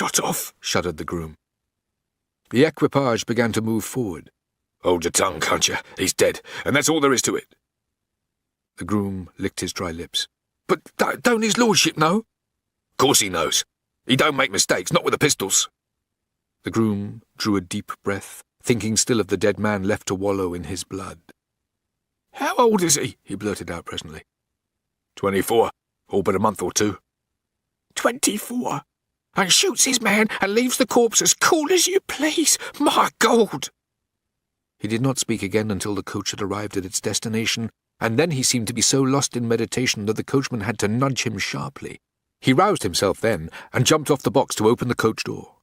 shot off, shuddered the groom. The equipage began to move forward. Hold your tongue, can't you? He's dead, and that's all there is to it. The groom licked his dry lips. But don't his lordship know? Course he knows. He don't make mistakes, not with the pistols. The groom drew a deep breath, thinking still of the dead man left to wallow in his blood. How old is he blurted out presently. 24, all but a month or two. 24? And shoots his man and leaves the corpse as cool as you please. My God! He did not speak again until the coach had arrived at its destination, and then he seemed to be so lost in meditation that the coachman had to nudge him sharply. He roused himself then, and jumped off the box to open the coach door.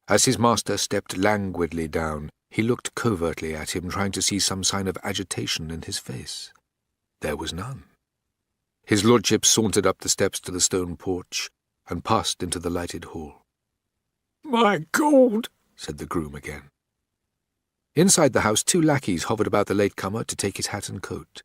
As his master stepped languidly down, he looked covertly at him, trying to see some sign of agitation in his face. There was none. His lordship sauntered up the steps to the stone porch, and passed into the lighted hall. "My God!" said the groom again. Inside the house 2 lackeys hovered about the latecomer to take his hat and coat.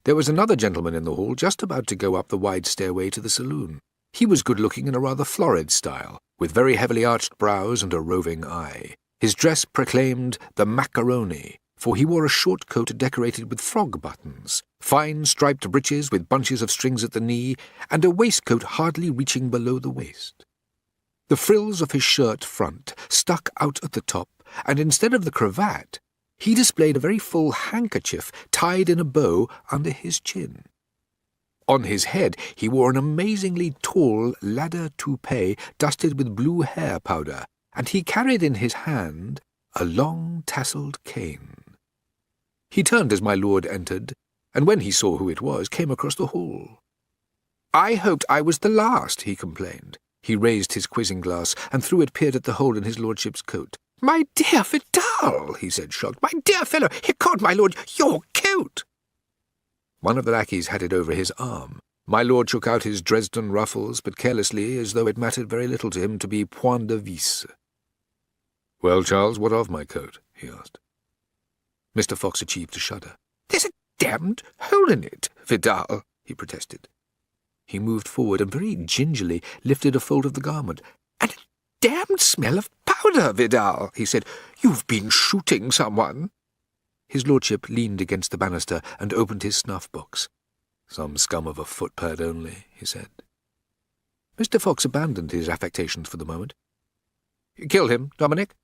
There was another gentleman in the hall just about to go up the wide stairway to the saloon. He was good-looking in a rather florid style, with very heavily arched brows and a roving eye. His dress proclaimed the macaroni, for he wore a short coat decorated with frog buttons, fine striped breeches with bunches of strings at the knee, and a waistcoat hardly reaching below the waist. The frills of his shirt front stuck out at the top, and instead of the cravat, he displayed a very full handkerchief tied in a bow under his chin. On his head he wore an amazingly tall ladder toupee dusted with blue hair powder, and he carried in his hand a long tasselled cane. He turned as my lord entered, and when he saw who it was, came across the hall. "I hoped I was the last," he complained. He raised his quizzing glass, and through it peered at the hole in his lordship's coat. "My dear Vidal," he said, shocked. "My dear fellow, ecod, my lord, your coat!" One of the lackeys had it over his arm. My lord shook out his Dresden ruffles, but carelessly, as though it mattered very little to him to be point de vis. "Well, Charles, what of my coat?" he asked. Mr. Fox achieved a shudder. "There's a damned hole in it, Vidal," he protested. He moved forward and very gingerly lifted a fold of the garment. "And a damned smell of powder, Vidal," he said. "You've been shooting someone." His lordship leaned against the banister and opened his snuff-box. "Some scum of a footpad only," he said. Mr. Fox abandoned his affectations for the moment. "You killed him, Dominic?"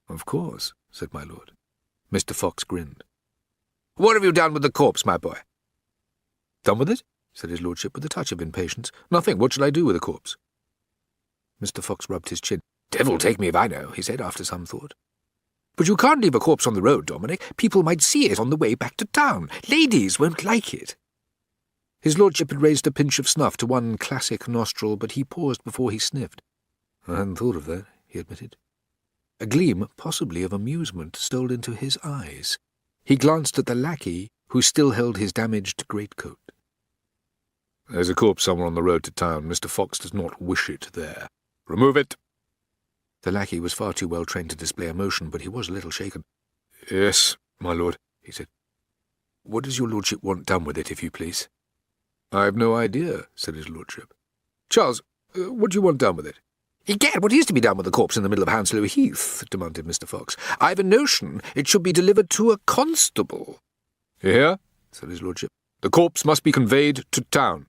"Of course," said my lord. Mr. Fox grinned. "What have you done with the corpse, my boy?" "Done with it?" said his lordship with a touch of impatience. "Nothing. What shall I do with the corpse?" Mr. Fox rubbed his chin. "Devil take me if I know," he said after some thought. "But you can't leave a corpse on the road, Dominic. People might see it on the way back to town. Ladies won't like it." His lordship had raised a pinch of snuff to one classic nostril, but he paused before he sniffed. "I hadn't thought of that," he admitted. A gleam, possibly of amusement, stole into his eyes. He glanced at the lackey, who still held his damaged greatcoat. "There's a corpse somewhere on the road to town. Mr. Fox does not wish it there. Remove it." The lackey was far too well trained to display emotion, but he was a little shaken. "Yes, my lord," he said. "What does your lordship want done with it, if you please?" "I've no idea," said his lordship. "Charles, what do you want done with it?" "Egad, what is to be done with the corpse in the middle of Hounslow Heath?" demanded Mr. Fox. "I've a notion it should be delivered to a constable." "You hear?" said his lordship. "The corpse must be conveyed to town."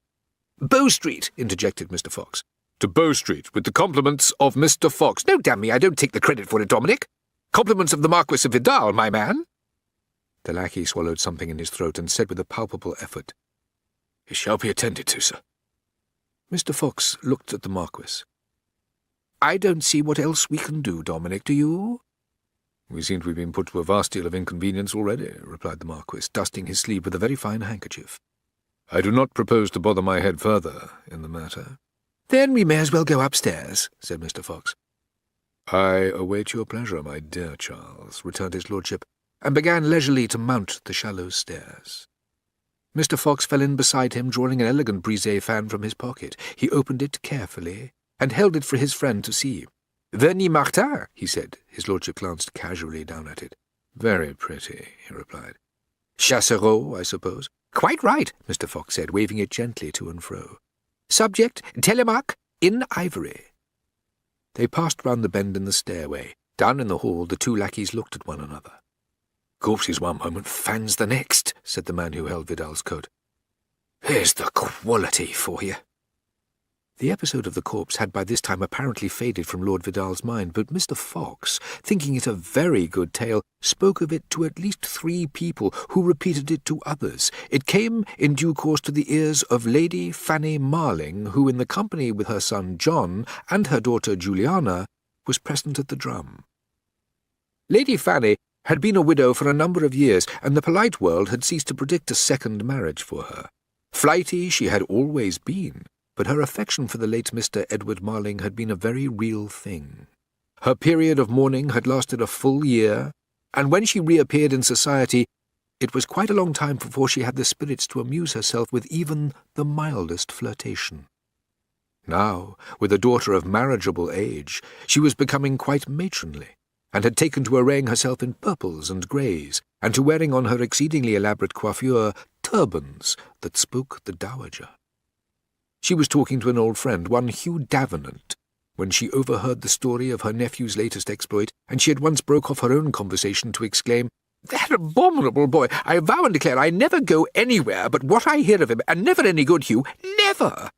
"Bow Street," interjected Mr. Fox. "To Bow Street, with the compliments of Mr. Fox." "No, damn me, I don't take the credit for it, Dominic. Compliments of the Marquis of Vidal, my man." The lackey swallowed something in his throat and said with a palpable effort, "It shall be attended to, sir." Mr. Fox looked at the Marquis. "I don't see what else we can do, Dominic, do you?" "We seem to have been put to a vast deal of inconvenience already," replied the Marquis, dusting his sleeve with a very fine handkerchief. "I do not propose to bother my head further in the matter." "Then we may as well go upstairs," said Mr. Fox. "I await your pleasure, my dear Charles," returned his lordship, and began leisurely to mount the shallow stairs. Mr. Fox fell in beside him, drawing an elegant brise fan from his pocket. He opened it carefully, and held it for his friend to see. "Vernis Martin," he said. His lordship glanced casually down at it. "Very pretty," he replied. "Chassereau, I suppose?" "Quite right," Mr. Fox said, waving it gently to and fro. "Subject, Telemaque, in ivory." They passed round the bend in the stairway. Down in the hall, the two lackeys looked at one another. "Corpses one moment, fans the next," said the man who held Vidal's coat. "There's the quality for you." The episode of the corpse had by this time apparently faded from Lord Vidal's mind, but Mr. Fox, thinking it a very good tale, spoke of it to at least 3 people, who repeated it to others. It came in due course to the ears of Lady Fanny Marling, who, in the company with her son John and her daughter Juliana, was present at the drum. Lady Fanny had been a widow for a number of years, and the polite world had ceased to predict a second marriage for her. Flighty she had always been, but her affection for the late Mr. Edward Marling had been a very real thing. Her period of mourning had lasted a full year, and when she reappeared in society, it was quite a long time before she had the spirits to amuse herself with even the mildest flirtation. Now, with a daughter of marriageable age, she was becoming quite matronly, and had taken to arraying herself in purples and greys, and to wearing on her exceedingly elaborate coiffure turbans that spoke the dowager. She was talking to an old friend, one Hugh Davenant, when she overheard the story of her nephew's latest exploit, and she at once broke off her own conversation to exclaim, "That abominable boy! I vow and declare I never go anywhere but what I hear of him, and never any good, Hugh, never!"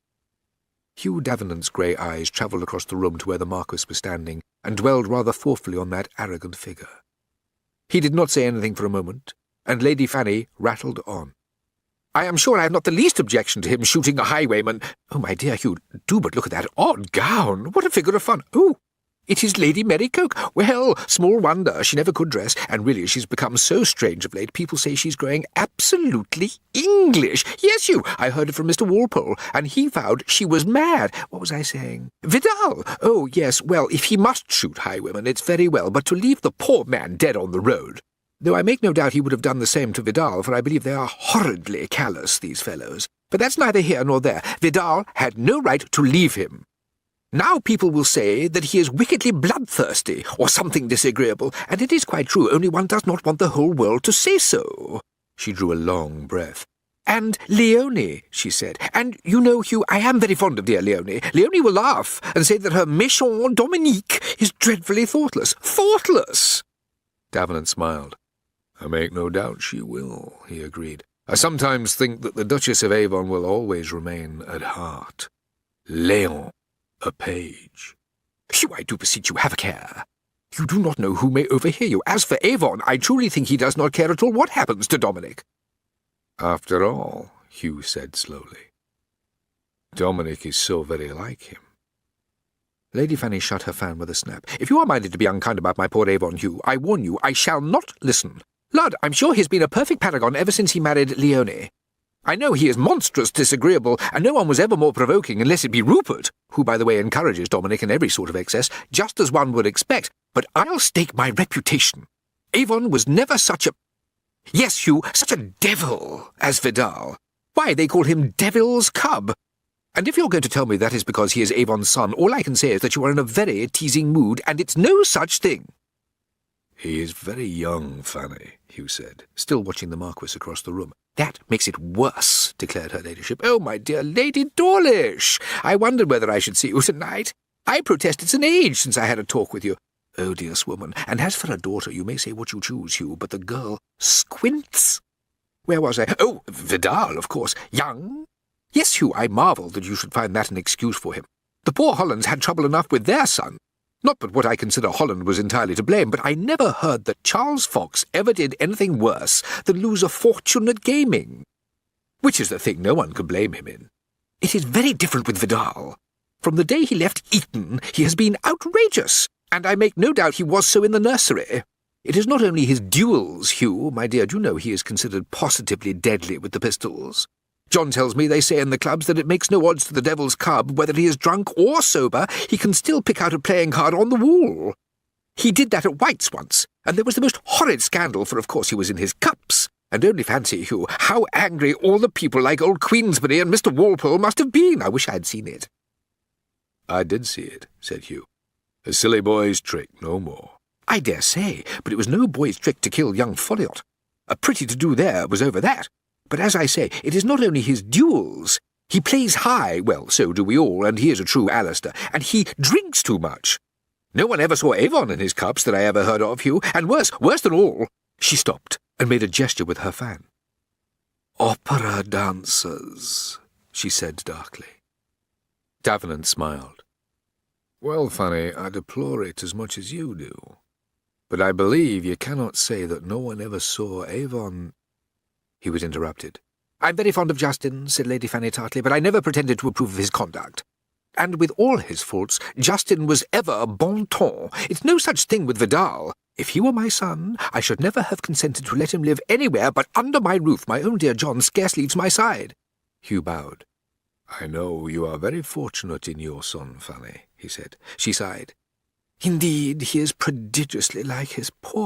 Hugh Davenant's grey eyes travelled across the room to where the Marquis was standing, and dwelled rather thoughtfully on that arrogant figure. He did not say anything for a moment, and Lady Fanny rattled on. "I am sure I have not the least objection to him shooting a highwayman. Oh, my dear Hugh, do but look at that odd gown. What a figure of fun! Oh, it is Lady Mary Coke. Well, small wonder she never could dress, and really she's become so strange of late. People say she's growing absolutely English. Yes, Hugh, I heard it from Mr. Walpole, and he vowed she was mad. What was I saying? Vidal! Oh, yes, well, if he must shoot highwaymen, it's very well, but to leave the poor man dead on the road— though I make no doubt he would have done the same to Vidal, for I believe they are horridly callous, these fellows. But that's neither here nor there. Vidal had no right to leave him. Now people will say that he is wickedly bloodthirsty, or something disagreeable, and it is quite true, only one does not want the whole world to say so." She drew a long breath. "And Leonie," she said. "And you know, Hugh, I am very fond of dear Leonie. Leonie will laugh and say that her méchant Dominique is dreadfully thoughtless. Thoughtless!" Davenant smiled. "I make no doubt she will," he agreed. "I sometimes think that the Duchess of Avon will always remain at heart. Léon, a page." "Hugh, I do beseech you, have a care. You do not know who may overhear you. As for Avon, I truly think he does not care at all what happens to Dominic." "After all," Hugh said slowly, "Dominic is so very like him." Lady Fanny shut her fan with a snap. "If you are minded to be unkind about my poor Avon, Hugh, I warn you I shall not listen. Lud, I'm sure he's been a perfect paragon ever since he married Leonie. I know he is monstrous disagreeable, and no one was ever more provoking unless it be Rupert, who, by the way, encourages Dominic in every sort of excess, just as one would expect, but I'll stake my reputation. Avon was never such a— yes, Hugh, such a devil as Vidal. Why, they call him Devil's Cub. And if you're going to tell me that is because he is Avon's son, all I can say is that you are in a very teasing mood, and it's no such thing." "He is very young, Fanny," Hugh said, still watching the Marquis across the room. "That makes it worse," declared her ladyship. "Oh, my dear Lady Dawlish, I wondered whether I should see you tonight. I protest it's an age since I had a talk with you. Odious woman, and as for a daughter, you may say what you choose, Hugh, but the girl squints. Where was I? Oh, Vidal, of course. Young? Yes, Hugh, I marvel that you should find that an excuse for him. The poor Hollands had trouble enough with their son. Not but what I consider Holland was entirely to blame, but I never heard that Charles Fox ever did anything worse than lose a fortune at gaming. Which is the thing no one can blame him in. It is very different with Vidal. From the day he left Eton, he has been outrageous, and I make no doubt he was so in the nursery. It is not only his duels, Hugh, my dear, do you know he is considered positively deadly with the pistols? John tells me they say in the clubs that it makes no odds to the Devil's Cub whether he is drunk or sober, he can still pick out a playing card on the wall. He did that at White's once, and there was the most horrid scandal, for of course he was in his cups. And only fancy, Hugh, how angry all the people like old Queensberry and Mr. Walpole must have been. I wish I had seen it." "I did see it," said Hugh. "A silly boy's trick, no more." "I dare say, but it was no boy's trick to kill young Folliot. A pretty to-do there was over that. But as I say, it is not only his duels. He plays high, well, so do we all, and he is a true Alistair, and he drinks too much. No one ever saw Avon in his cups that I ever heard of, Hugh, and worse than all—" She stopped and made a gesture with her fan. "Opera dancers," she said darkly. Davenant smiled. "Well, Fanny, I deplore it as much as you do. But I believe you cannot say that no one ever saw Avon—" He was interrupted. "I'm very fond of Justin," said Lady Fanny tartly, "but I never pretended to approve of his conduct. And with all his faults, Justin was ever bon ton. It's no such thing with Vidal. If he were my son, I should never have consented to let him live anywhere but under my roof. My own dear John scarce leaves my side." Hugh bowed. "I know you are very fortunate in your son, Fanny," he said. She sighed. "Indeed, he is prodigiously like his poor